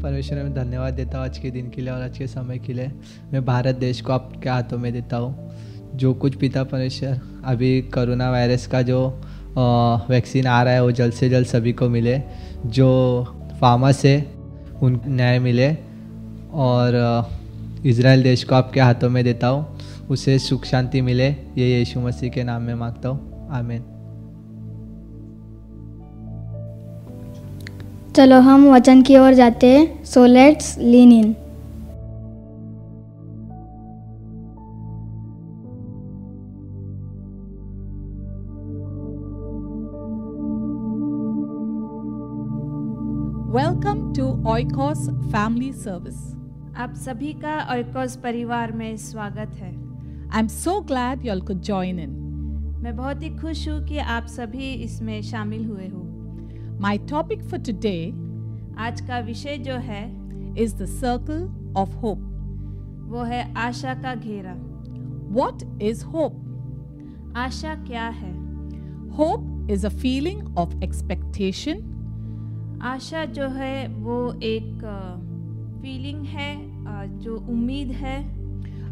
परमेश्वर मैं धन्यवाद देता हूँ आज के दिन के लिए और आज के समय के लिए। मैं भारत देश को आपके हाथों में देता हूँ। जो कुछ पिता परमेश्वर अभी कोरोना वायरस का जो वैक्सीन आ रहा है वो जल्द से जल्द सभी को मिले, जो फार्मर्स है उन न्याय मिले, और इज़राइल देश को आपके हाथों में देता हूँ, उसे सुख शांति मिले, ये यीशु मसीह के नाम में मांगता हूँ, आमीन। चलो हम वचन की ओर जाते हैं। So let's lean in. Welcome to Oikos Family Service. आप सभी का ओइकोस परिवार में स्वागत है। I'm so glad you all could join in. मैं बहुत ही खुश हूँ कि आप सभी इसमें शामिल हुए हो। My topic for today आज का विषय जो है is the circle of hope. वो है आशा का घेरा। What is hope? आशा क्या है? Hope is a feeling of expectation, आशा जो है वो एक फीलिंग है, जो उम्मीद है,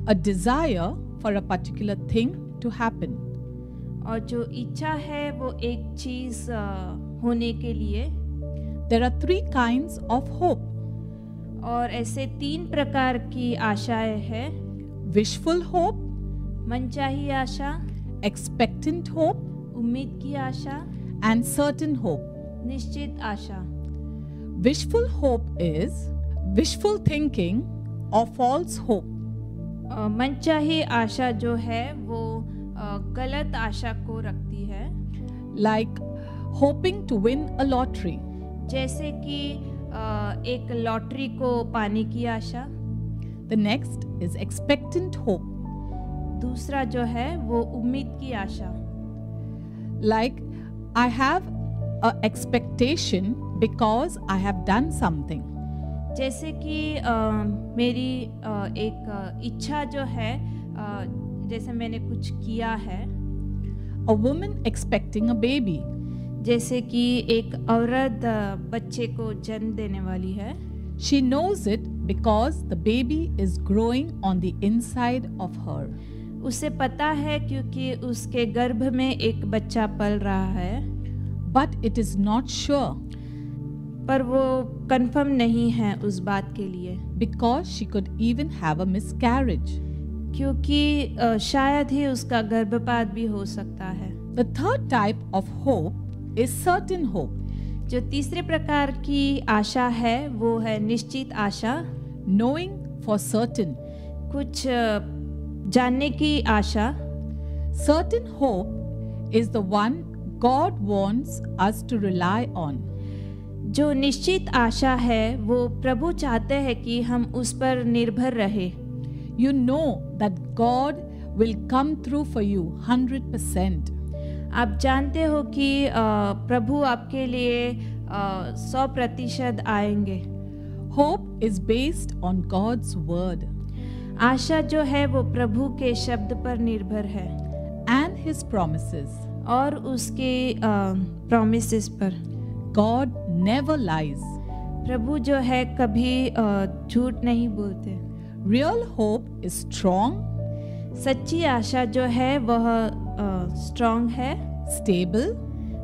a desire for a particular thing to happen. और जो इच्छा है वो एक चीज होने के लिए। There are three kinds of hope: और ऐसे 3 प्रकार की आशाएं हैं। wishful hope, मनचाही आशा, expectant hope, उम्मीद की आशा, and certain hope. निश्चित आशा। Wishful hope is wishful thinking or false hope. मनचाही आशा जो है वो गलत आशा को रखती है, Like hoping to win a lottery. जैसे कि एक लॉटरी को पाने की आशा। The next is expectant hope. दूसरा जो है वो उम्मीद की आशा। Like I have a expectation because I have done something. जैसे कि मेरी एक इच्छा जो है, जैसे मैंने कुछ किया है। A woman expecting a baby. जैसे कि एक औरत बच्चे को जन्म देने वाली है। She knows it because the baby is growing on the inside of her. उसे पता है क्योंकि उसके गर्भ में एक बच्चा पल रहा है। But it is not sure पर वो कंफर्म नहीं है उस बात के लिए, because she could even have a miscarriage. क्योंकि शायद ही उसका गर्भपात भी हो सकता है। The third type of hope is certain hope. जो तीसरे प्रकार की आशा है वो है निश्चित आशा, Knowing for certain. कुछ जानने की आशा। Certain hope is the one God wants us to rely on. जो निश्चित आशा है वो प्रभु चाहते हैं कि हम उस पर निर्भर रहे। You know that God will come through for you 100%. आप जानते हो कि प्रभु आपके लिए 100% आएंगे। Hope is based on God's word आशा जो है वो प्रभु के शब्द पर निर्भर है and His promises. और उसके प्रॉमिसेस पर। God never lies. प्रभु जो है कभी झूठ नहीं बोलते। Real hope is strong, सच्ची आशा जो है वह स्ट्रॉन्ग है, stable,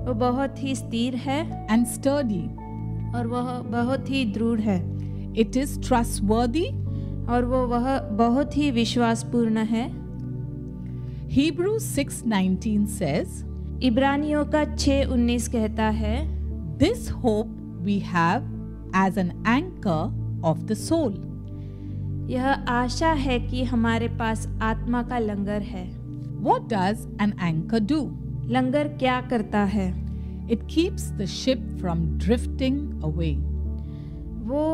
वो बहुत ही स्थिर है, and sturdy. और वह बहुत ही दृढ़ है। It is trustworthy. और वह बहुत ही विश्वासपूर्ण है। Hebrews 6:19 says, इब्रानियों का 6:19 कहता है, This hope we have as an anchor of the soul. यह आशा है कि हमारे पास आत्मा का लंगर है। What does an anchor do? लंगर क्या करता है? It keeps the ship from drifting away. वो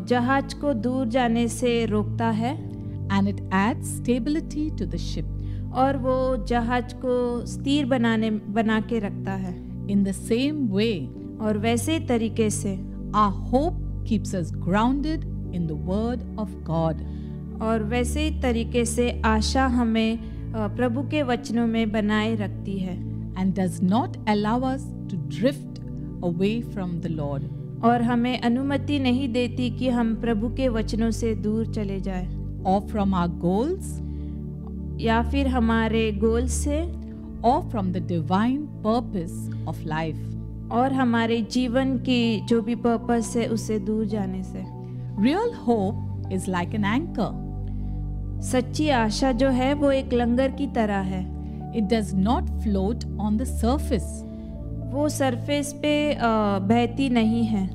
जहाज को दूर जाने से रोकता है, And it adds stability to the ship. और वो जहाज को स्थिर बना के रखता है। In the same way, और वैसे तरीके से our hope keeps us grounded in the word of God. और वैसे तरीके से आशा हमें प्रभु के वचनों में बनाए रखती है। And does not allow us to drift away from the Lord. और हमें अनुमति नहीं देती कि हम प्रभु के वचनों से दूर चले जाएं। Or from our goals. या फिर हमारे गोल से or from the divine purpose of life. और हमारे जीवन की जो भी पर्पस है उससे दूर जाने से। Real hope is like an anchor. सच्ची आशा जो है वो एक लंगर की तरह है। It does not float on the surface, वो सरफेस पे बहती नहीं है,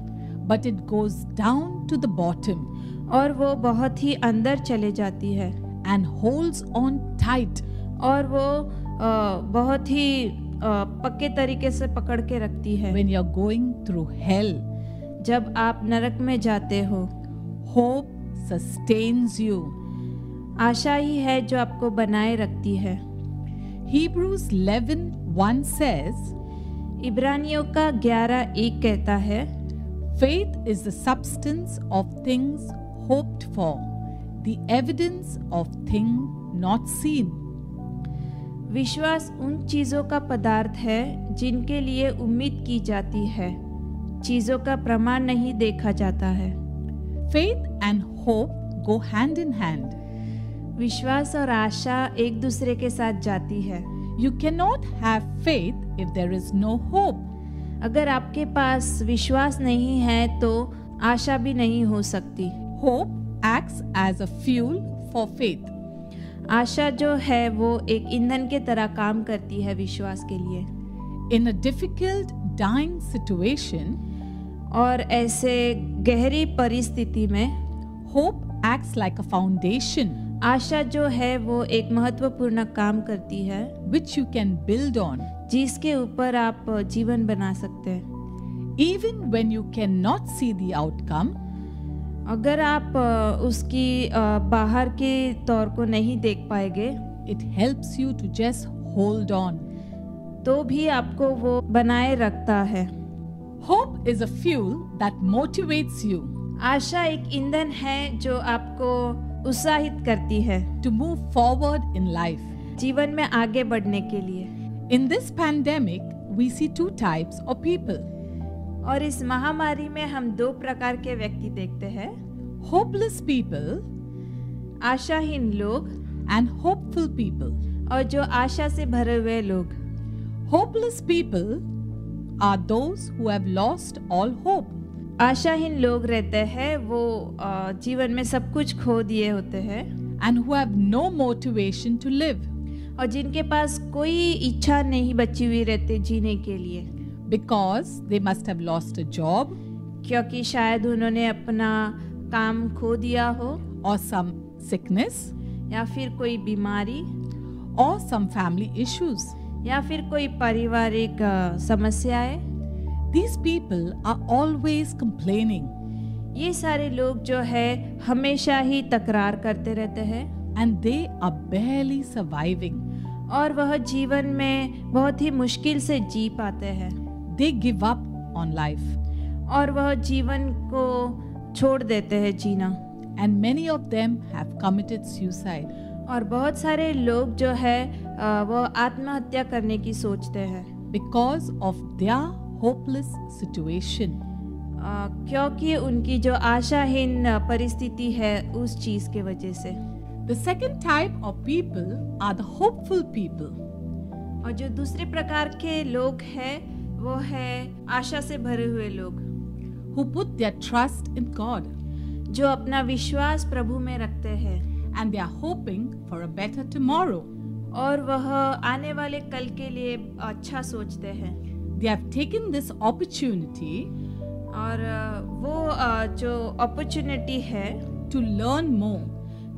but it goes down to the bottom और वो बहुत ही अंदर चले जाती है and holds on tight. और वो बहुत ही पक्के तरीके से पकड़ के रखती है। When you're going through hell, जब आप नरक में जाते हो, hope sustains you. आशा ही है जो आपको बनाए रखती है। Hebrews 11:1 says, इब्रानियों का 11:1 कहता है, faith is the substance of things hoped for, the evidence of things not seen. विश्वास उन चीजों का पदार्थ है जिनके लिए उम्मीद की जाती है, चीजों का प्रमाण नहीं देखा जाता है। Faith and hope go hand in hand. विश्वास और आशा एक दूसरे के साथ जाती है। You cannot have faith if there is no hope. अगर आपके पास विश्वास नहीं है तो आशा भी नहीं हो सकती। Hope acts as a fuel for faith. आशा जो है वो एक ईंधन के तरह काम करती है विश्वास के लिए। In a difficult, dying situation, और ऐसे गहरी परिस्थिति में hope acts like a foundation आशा जो है वो एक महत्वपूर्ण काम करती है, which you can build on. जिसके ऊपर आप जीवन बना सकते हैं। Even when you cannot see the outcome, अगर आप उसकी बाहर के तौर को नहीं देख पाएंगे, it helps you to just hold on. तो भी आपको वो बनाए रखता है। Hope is a fuel that motivates you आशा एक ईंधन है जो आपको उत्साहित करती है to move forward in life. जीवन में आगे बढ़ने के लिए। In this pandemic, we see two types of people. और इस महामारी में हम दो प्रकार के व्यक्ति देखते हैं, Hopeless people आशाहीन लोग and hopeful people. और जो आशा से भरे हुए लोग। Hopeless people are those who have lost all hope. आशाहीन लोग रहते हैं वो जीवन में सब कुछ खो दिए होते हैं and who have no motivation to live और जिनके पास कोई इच्छा नहीं बची हुई रहती जीने के लिए, because they must have lost a job क्योंकि शायद उन्होंने अपना काम खो दिया हो, or some sickness या फिर कोई बीमारी, or some family issues. या फिर कोई पारिवारिक समस्याएं। These people are always complaining ये सारे लोग जो है हमेशा ही तकरार करते रहते हैं and they are barely surviving. और वह जीवन में बहुत ही मुश्किल से जी पाते हैं। They give up on life और वह जीवन को छोड़ देते हैं जीना। and many of them have committed suicide. और बहुत सारे लोग जो है वो आत्महत्या करने की सोचते हैं because of their hopeless situation. क्योंकि उनकी जो आशाहीन परिस्थिति है उस चीज के वजह से। The second type of people are the hopeful people. और जो दूसरे प्रकार के लोग हैं वो है आशा से भरे हुए लोग, who put their trust in God जो अपना विश्वास प्रभु में रखते हैं and they are hoping for a better tomorrow. और वह आने वाले कल के लिए अच्छा सोचते हैं। They have taken this opportunity और वो जो अपॉर्चुनिटी है to learn more,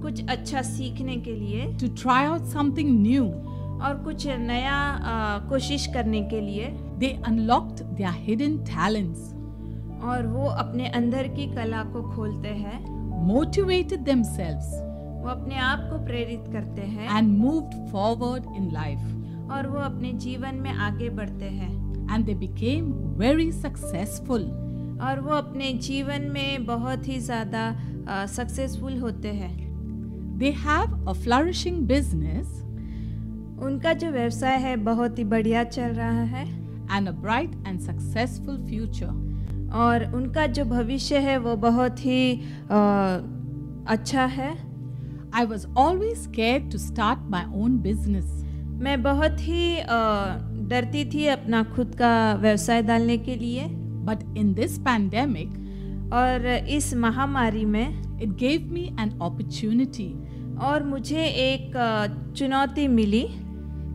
कुछ अच्छा सीखने के लिए, to try out something new. और कुछ नया कोशिश करने के लिए। They unlocked their hidden talents, और वो अपने अंदर की कला को खोलते हैं, motivated themselves वो अपने आप को प्रेरित करते हैं and moved forward in life. और वो अपने जीवन में आगे बढ़ते हैं And they became very successful. और वो अपने जीवन में बहुत ही ज़्यादा सक्सेसफुल होते हैं। They have a flourishing business उनका जो व्यवसाय है बहुत ही बढ़िया चल रहा है and a bright and successful future. और उनका जो भविष्य है वो बहुत ही अच्छा है। I was always scared to start my own business. मैं बहुत ही डरती थी अपना खुद का व्यवसाय डालने के लिए। But in this pandemic, और इस महामारी में it gave me an opportunity और मुझे एक चुनौती मिली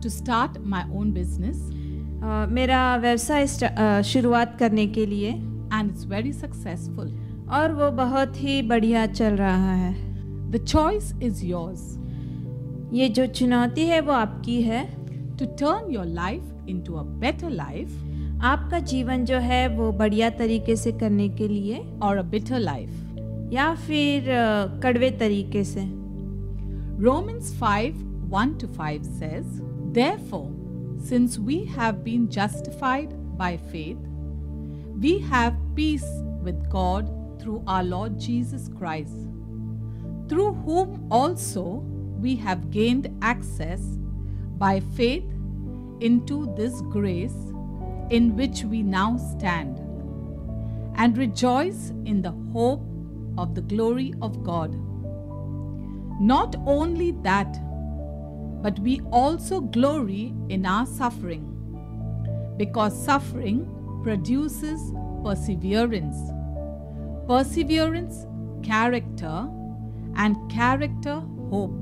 to start my own business, मेरा व्यवसाय शुरुआत करने के लिए, and it's very successful. और वो बहुत ही बढ़िया चल रहा है। The choice is yours ये जो चुनौती है वो आपकी है to turn your life into a better life आपका जीवन जो है वो बढ़िया तरीके से करने के लिए, or a bitter life. या फिर कड़वे तरीके से। Romans 5:1-5 says, Therefore, since we have been justified by faith, we have peace with God through our Lord Jesus Christ, through whom also we have gained access by faith into this grace in which we now stand, and rejoice in the hope of the glory of God. Not only that, but we also glory in our suffering, because suffering produces perseverance, perseverance, character, and character, hope.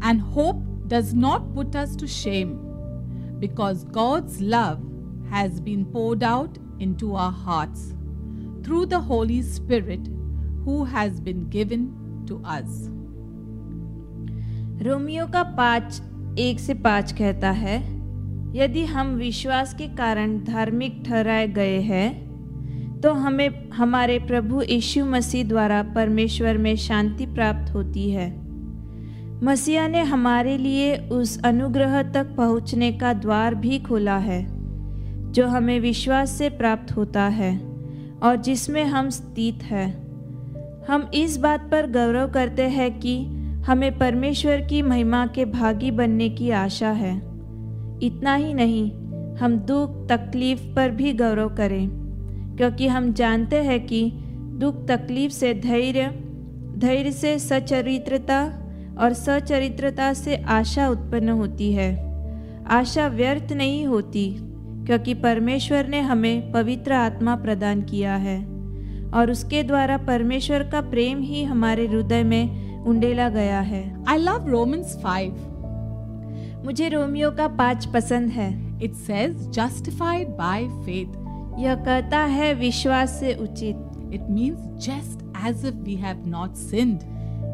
And hope does not put us to shame, because God's love has been poured out into our hearts through the Holy Spirit who has been given to us. Romeo का 5:1-5 कहता है, यदि हम विश्वास के कारण धार्मिक ठहराए गए हैं तो हमें हमारे प्रभु यीशु मसीह द्वारा परमेश्वर में शांति प्राप्त होती है। मसीहा ने हमारे लिए उस अनुग्रह तक पहुंचने का द्वार भी खोला है जो हमें विश्वास से प्राप्त होता है और जिसमें हम स्थित हैं। हम इस बात पर गौरव करते हैं कि हमें परमेश्वर की महिमा के भागी बनने की आशा है। इतना ही नहीं, हम दुख तकलीफ पर भी गौरव करें, क्योंकि हम जानते हैं कि दुख तकलीफ से धैर्य से सचरित्रता और सचरित्रता से आशा उत्पन्न होती है। आशा व्यर्थ नहीं होती, क्योंकि परमेश्वर ने हमें पवित्र आत्मा प्रदान किया है और उसके द्वारा परमेश्वर का प्रेम ही हमारे हृदय में उंडेला गया है। I love Romans 5. मुझे रोमियो का 5 पसंद है। It says, justified by faith. यह कहता है विश्वास से उचित। It means just as if we have not sinned.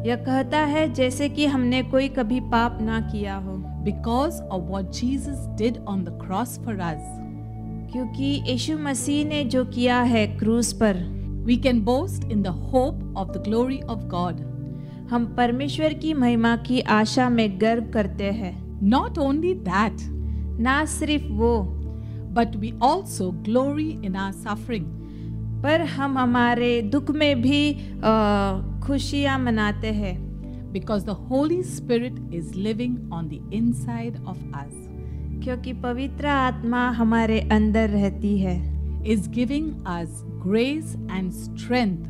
यह कहता है जैसे कि हमने कोई कभी पाप ना किया हो। Because of what Jesus did on the cross for us. क्योंकि यीशु मसीह ने जो किया है क्रूस पर, we can boast in the hope of the glory of God. हम परमेश्वर की महिमा की आशा में गर्व करते हैं। Not only that, ना सिर्फ वो, but we also glory in our suffering. पर हम हमारे दुख में भी खुशियाँ मनाते हैं। Because the Holy Spirit is living on the inside of us. क्योंकि पवित्र आत्मा हमारे अंदर रहती है। Is giving us grace and strength.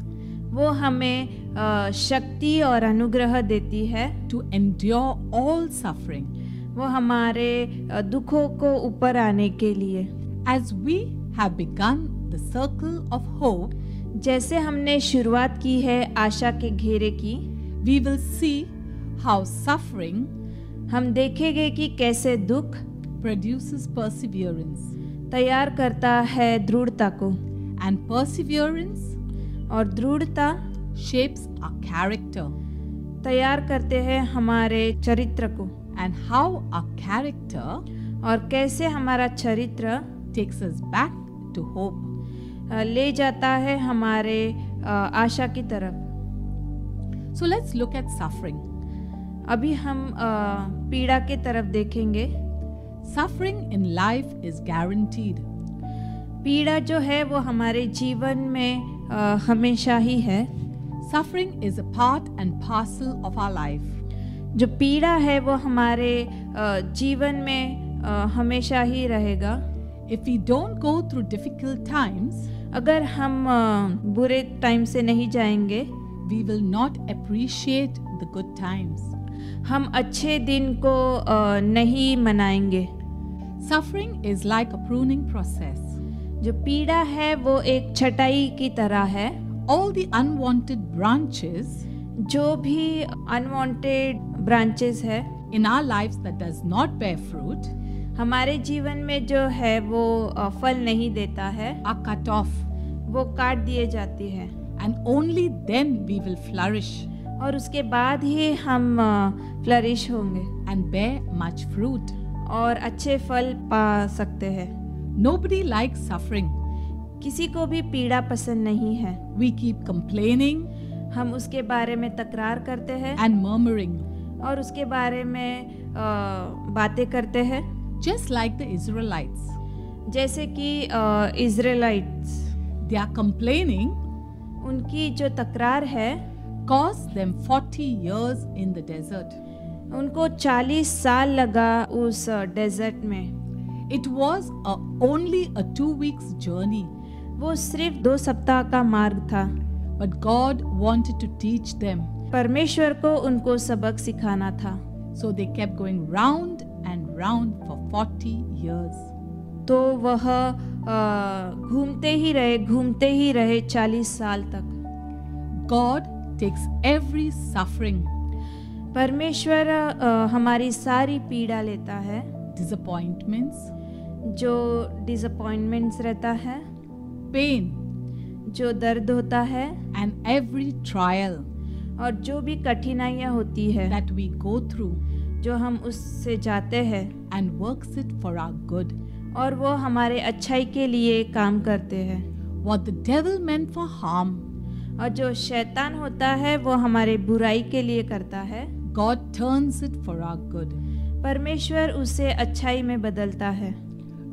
वो हमें शक्ति और अनुग्रह देती है। To endure all suffering. वो हमारे दुखों को ऊपर आने के लिए। As we have begun the circle of hope, जैसे हमने शुरुआत की है आशा के घेरे की, we will see how suffering, हम देखेंगे कि कैसे दुख produces perseverance, तैयार करता है दृढ़ता को, and perseverance, और दृढ़ता shapes our character, तैयार करते हैं हमारे चरित्र को, and how our character, और कैसे हमारा चरित्र takes us back to hope, ले जाता है हमारे आशा की तरफ। So let's look at suffering. अभी हम पीड़ा के तरफ देखेंगे। Suffering in life is guaranteed. पीड़ा जो है वो हमारे जीवन में हमेशा ही है। Suffering is a part and parcel of our life. जो पीड़ा है वो हमारे जीवन में हमेशा ही रहेगा। If we don't go through difficult times, अगर हम बुरे टाइम से नहीं जाएंगे, we will not appreciate the good times. हम अच्छे दिन को नहीं मनाएंगे। Suffering is like a pruning process. जो पीड़ा है वो एक छटाई की तरह है। All the unwanted branches जो भी अनवांटेड ब्रांचेस है in our lives that does not bear fruit हमारे जीवन में जो है वो फल नहीं देता है, are cut off, वो काट दिए जाती है। and only then we will flourish और उसके बाद ही हम फ्लरिश होंगे and bear much fruit. और अच्छे फल पा सकते हैं। Nobody likes suffering. किसी को भी पीड़ा पसंद नहीं है। We keep complaining हम उसके बारे में तकरार करते हैं and murmuring, और उसके बारे में बातें करते हैं, just like the Israelites. जैसे कि इज़राइलिट्स। They are complaining उनकी जो तकरार है cost them 40 years in the desert. उनको 40 साल लगा उस डेजर्ट में। It was only a 2 weeks journey, वो सिर्फ 2 सप्ताह का मार्ग था, but God wanted to teach them. परमेश्वर को उनको सबक सिखाना था। So they kept going round and round for 40 years. तो वह घूमते ही रहे 40 साल तक। God takes every suffering, परमेश्वर हमारी सारी पीड़ा लेता है, disappointments, जो डिसअपॉइंटमेंट्स रहता है, pain, जो दर्द होता है, and every trial और जो भी कठिनाइयाँ होती है that we go through, जो हम उससे जाते हैं, and works it for our good. और वो हमारे अच्छाई के लिए काम करते हैं। What the devil meant for harm, और जो शैतान होता है वो हमारे बुराई के लिए करता है, God turns it for our good. परमेश्वर उसे अच्छाई में बदलता है।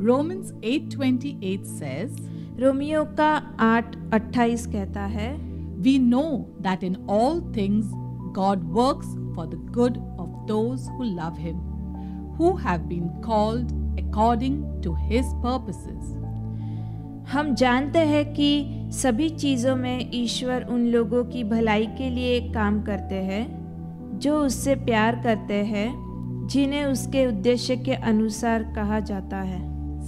Romans 8:28 says, रोमियो का 8:28 कहता है, we know that in all things God works for the good of those who love him, who have been called according to his purposes. हम जानते हैं कि सभी चीज़ों में ईश्वर उन लोगों की भलाई के लिए काम करते हैं जो उससे प्यार करते हैं, जिन्हें उसके उद्देश्य के अनुसार कहा जाता है।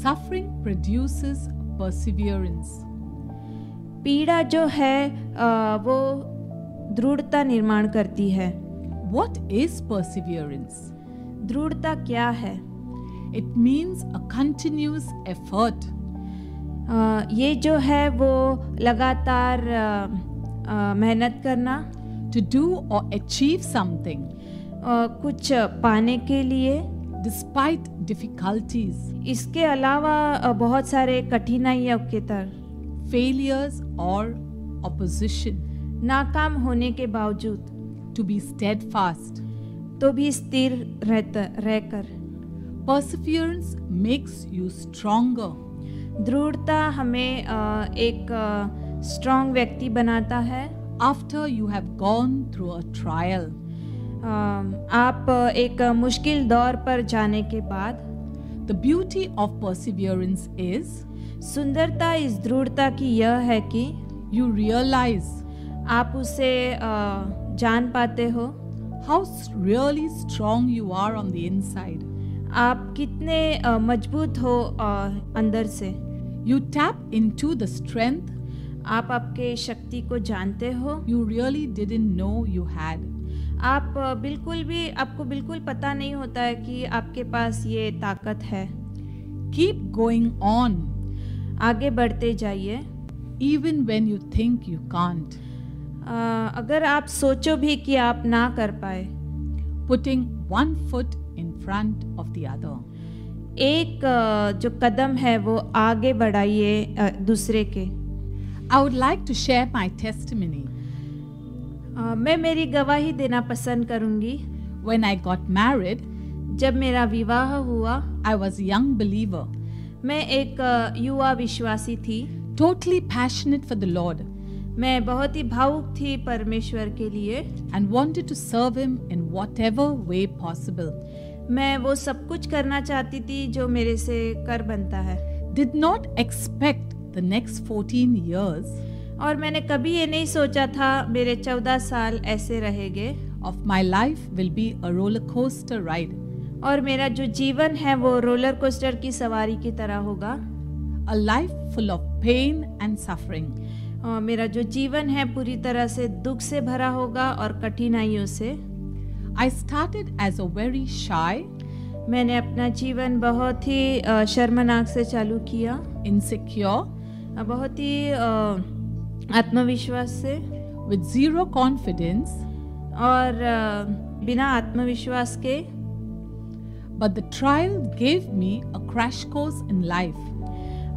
Suffering produces perseverance. पीड़ा जो है वो दृढ़ता निर्माण करती है। What is perseverance? दृढ़ता क्या है? It means a continuous effort. ये जो है वो लगातार मेहनत करना, to do or achieve something कुछ पाने के लिए, despite difficulties, इसके अलावा बहुत सारे कठिनाइयों के तरह, failures or opposition, नाकाम होने के बावजूद, to be steadfast. तो भी स्थिर रहकर। Perseverance makes you stronger. दृढ़ता हमें एक स्ट्रॉन्ग व्यक्ति बनाता है। After you have gone through a trial, आप एक मुश्किल दौर पर जाने के बाद, the beauty of perseverance is सुंदरता इस दृढ़ता की यह है कि you realize आप उसे जान पाते हो, how really strong you are on the inside. आप कितने मजबूत हो अंदर से। You tap into the strength आप आपके शक्ति को जानते हो, you really didn't know you had. आपको बिल्कुल पता नहीं होता है कि आपके पास ये ताकत है। Keep going on, आगे बढ़ते जाइए, even when you think you can't. अगर आप सोचो भी कि आप ना कर पाए, Putting one foot in front of the other. एक जो कदम है वो आगे बढ़ाइए दूसरे के। I would like to share my testimony. मैं मेरी गवाही देना पसंद करूंगी। When I got married, जब मेरा विवाह हुआ, I was a young believer, मैं एक युवा विश्वासी थी। totally passionate for the Lord, मैं बहुत ही भावुक थी परमेश्वर के लिए, and wanted to serve Him in whatever way possible. मैं वो सब कुछ करना चाहती थी जो मेरे से कर बनता है। Did not expect the next 14 years और मैंने कभी ये नहीं सोचा था मेरे 14 साल ऐसे रहेंगे, of my life will be a roller coaster ride. और मेरा जो जीवन है वो रोलर कोस्टर की सवारी की तरह होगा. A life full of pain and suffering. और मेरा जो जीवन है पूरी तरह से दुख से भरा होगा और कठिनाइयों से. I started as a very shy, मैंने अपना जीवन बहुत ही शर्मनाक से चालू किया. insecure, बहुत ही आत्मविश्वास से. with zero confidence, और बिना आत्मविश्वास के. but the trial gave me a crash course in life.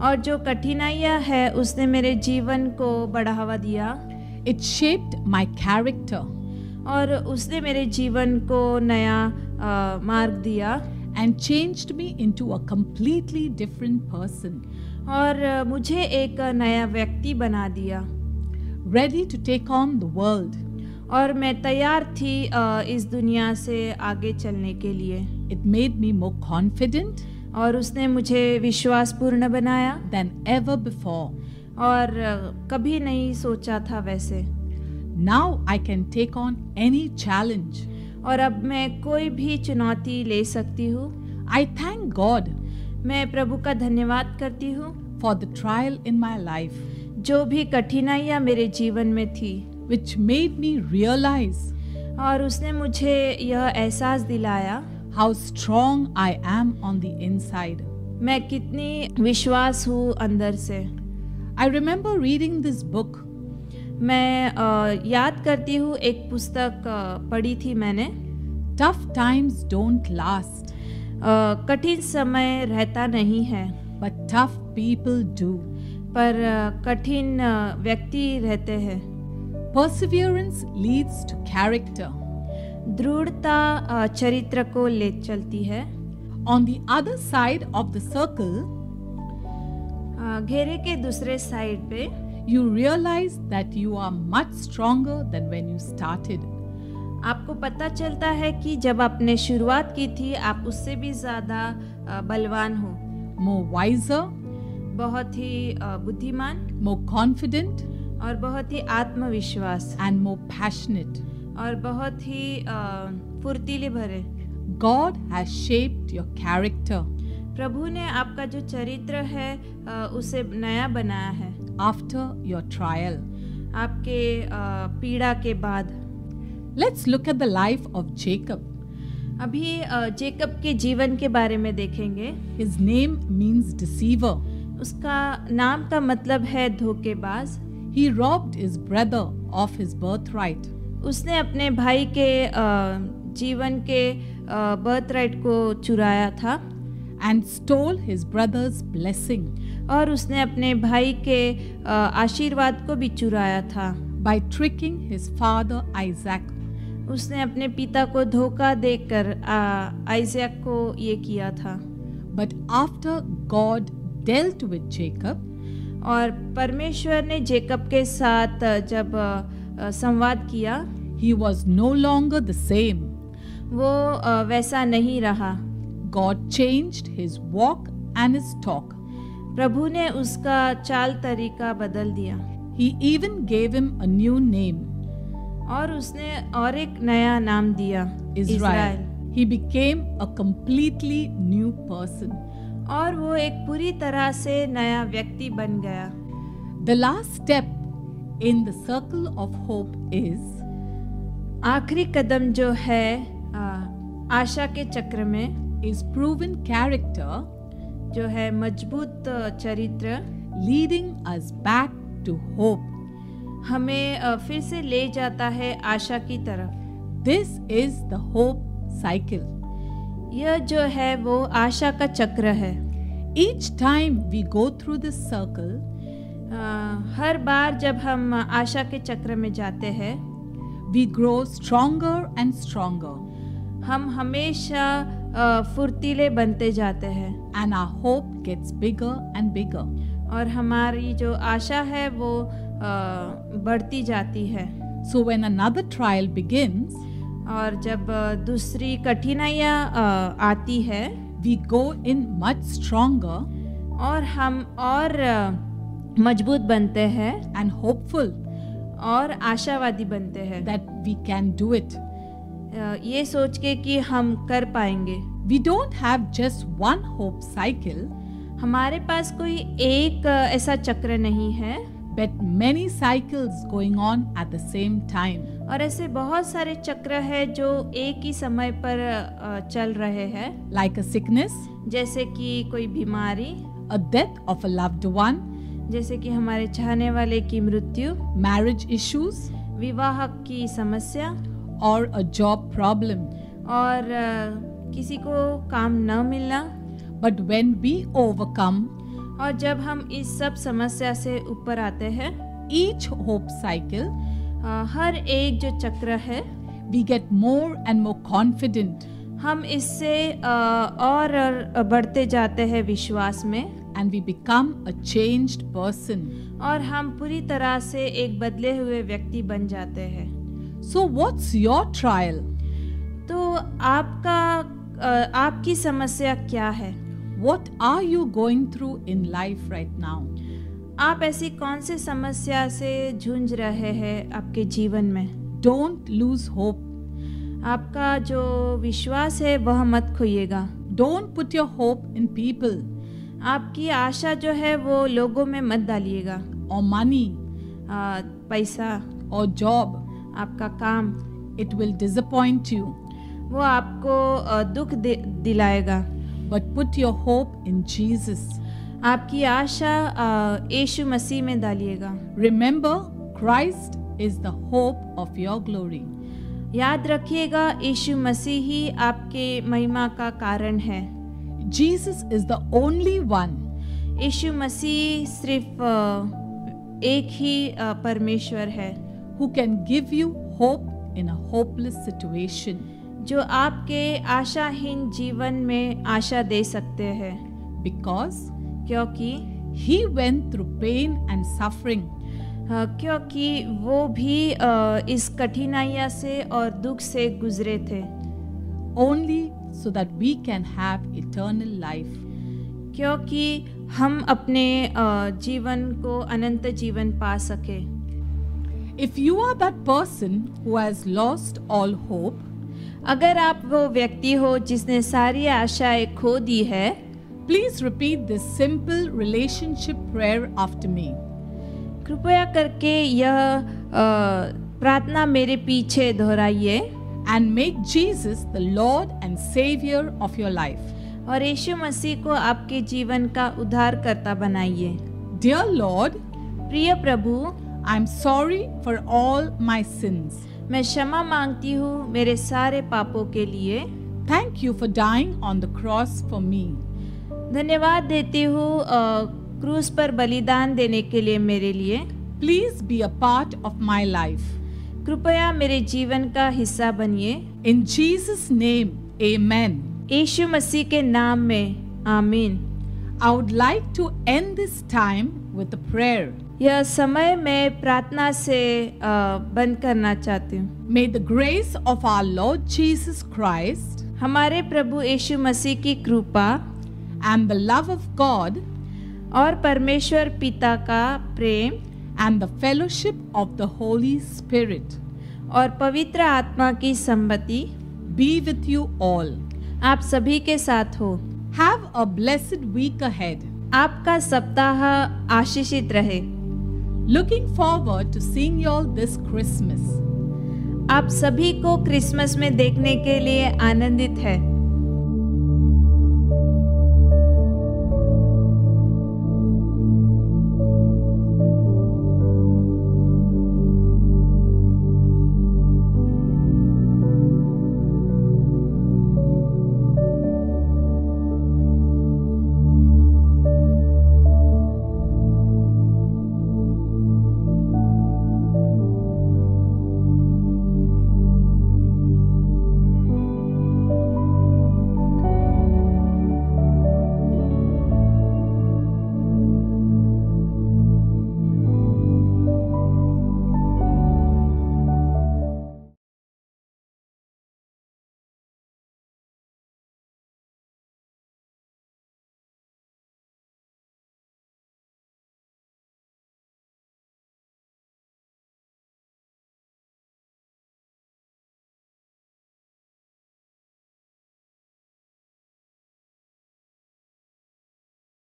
और जो कठिनाइयाँ है उसने मेरे जीवन को बढ़ावा दिया. It shaped my character और उसने मेरे जीवन को नया मार्ग दिया. and changed me into a completely different person, और मुझे एक नया व्यक्ति बना दिया. ready to take on the world. और मैं तैयार थी इस दुनिया से आगे चलने के लिए. It made me more confident और उसने मुझे विश्वासपूर्ण बनाया than ever before. और कभी नहीं सोचा था वैसे. Now I can take on any challenge. और अब मैं कोई भी चुनौती ले सकती हूँ. I thank God मैं प्रभु का धन्यवाद करती हूँ for the trial in my life, जो भी कठिनाइयाँ मेरे जीवन में थी. which made me realize और उसने मुझे यह एहसास दिलाया how strong I am on the inside. मैं कितनी विश्वास हूँ अंदर से. I remember reading this book. मैं याद करती हूँ एक पुस्तक पढ़ी थी मैंने. Tough times don't last, कठिन समय रहता नहीं है but tough people do. पर कठिन व्यक्ति रहते हैं. Perseverance leads to character. दृढ़ता चरित्र को ले चलती है. On the other side of the circle, घेरे के दूसरे साइड पे you realize that you are much stronger than when you started. आपको पता चलता है कि जब आपने शुरुआत की थी आप उससे भी ज़्यादा बलवान हो. More wiser, बहुत ही बुद्धिमान more confident, और बहुत ही आत्मविश्वास and more passionate. और बहुत ही फुर्तीले भरे. God has shaped your character प्रभु ने आपका जो चरित्र है उसे नया बनाया है. after your trial. आपके पीड़ा के बाद. Let's look at the life of Jacob. अभी जेकब के जीवन के बारे में देखेंगे. His name means deceiver. उसका नाम का मतलब है धोखेबाज. He robbed his brother of his birthright. उसने अपने भाई के जीवन के बर्थराइट को चुराया था. And stole his brother's blessing. और उसने अपने भाई के आशीर्वाद को भी चुराया था. By tricking his father Isaac. उसने अपने पिता को धोखा देकर आइजैक को ये किया था. But after God dealt with Jacob, और परमेश्वर ने जेकब के साथ जब संवाद किया, he was no longer the same. वो वैसा नहीं रहा. God changed his walk and his talk. प्रभु ने उसका चाल तरीका बदल दिया. He even gave him a new name, और उसने और एक नया नाम दिया, Israel. He became a completely new person. और वो एक पूरी तरह से नया व्यक्ति बन गया. The last step in the circle of hope is आखिरी कदम जो है आशा के चक्र में is proven character, जो है मजबूत चरित्र, leading us back to hope. हमें फिर से ले जाता है आशा की तरफ. This is the hope cycle. यह जो है वो आशा का चक्र है. Each time we go through this circle, हर बार जब हम आशा के चक्र में जाते हैं, we grow stronger and stronger. हम हमेशा फुर्तीले बनते जाते हैं. And our hope gets bigger and bigger. और हमारी जो आशा है वो बढ़ती जाती है. So when another trial begins, और जब दूसरी कठिनाइयाँ आती है, we go in much stronger और हम और मजबूत बनते हैं and hopeful और आशावादी बनते हैं that we can do it. ये सोच के कि हम कर पाएंगे। We don't have just one hope cycle, हमारे पास कोई एक ऐसा चक्र नहीं है, but many cycles going on at the same time. और ऐसे बहुत सारे चक्र है जो एक ही समय पर चल रहे हैं। Like a sickness, जैसे कि कोई बीमारी, a death of a loved one, जैसे कि हमारे चाहने वाले की मृत्यु, marriage issues, विवाह की समस्या, or a job problem. और किसी को काम न मिलना। But when we overcome और जब हम इस सब समस्या से ऊपर आते हैं, each hope cycle, हर एक जो चक्र है, we get more and more confident, हम इससे और बढ़ते जाते हैं विश्वास में, and we become a changed person. और हम पूरी तरह से एक बदले हुए व्यक्ति बन जाते हैं। So what's your trial? तो आपकी समस्या क्या है? What are you going through in life right now? आप ऐसी कौन सी समस्या से जूझ रहे हैं आपके जीवन में? Don't lose hope. आपका जो विश्वास है वह मत खोइएगा। Don't put your hope in people आपकी आशा जो है वो लोगों में मत डालिएगा। or money पैसा, or job. आपका काम, It will disappoint you. वो आपको दुख दिलाएगा। But put your hope in Jesus. आपकी आशा यीशु मसीह में डालिएगा। Remember, Christ is the hope of your glory. याद रखिएगा यीशु मसीह ही आपके महिमा का कारण है। Jesus is the only one यीशु मसीह सिर्फ एक ही परमेश्वर है who can give you hope in a hopeless situation. जो आपके आशाहीन जीवन में आशा दे सकते हैं। Because क्योंकि he went through pain and suffering. क्योंकि वो भी इस कठिनाइयों से और दुख से गुजरे थे। Only so that we can have eternal life. क्योंकि हम अपने जीवन को अनंत जीवन पा सके। If you are that person who has lost all hope, अगर आप वो व्यक्ति हो जिसने सारी आशाएं खो दी है, please repeat this simple relationship prayer after me. कृपया करके यह प्रार्थना मेरे पीछे दोहराइए। And make Jesus the Lord and Savior of your life. और यीशु मसीह को आपके जीवन का उद्धारकर्ता बनाइए। Dear Lord, प्रिय प्रभु, I'm sorry for all my sins. मैं क्षमा मांगती हूँ मेरे सारे पापों के लिए। Thank you for dying on the cross for me. धन्यवाद देती हूँ क्रूस पर बलिदान देने के लिए मेरे लिए। Please be a part of my life. कृपया मेरे जीवन का हिस्सा बनिए। In Jesus' name, Amen. यीशु मसीह के नाम में आमीन। I would like to end this time with a prayer. यह समय मैं प्रार्थना से बंद करना चाहती हूँ। May the grace of our Lord Jesus Christ हमारे प्रभु यीशु मसीह की कृपा and the love of God और परमेश्वर पिता का प्रेम and the fellowship of the Holy Spirit और पवित्र आत्मा की संगति be with you all. आप सभी के साथ हो। Have a blessed week ahead. आपका सप्ताह आशीषित रहे। Looking forward to seeing you all this Christmas. आप सभी को क्रिसमस में देखने के लिए आनंदित है।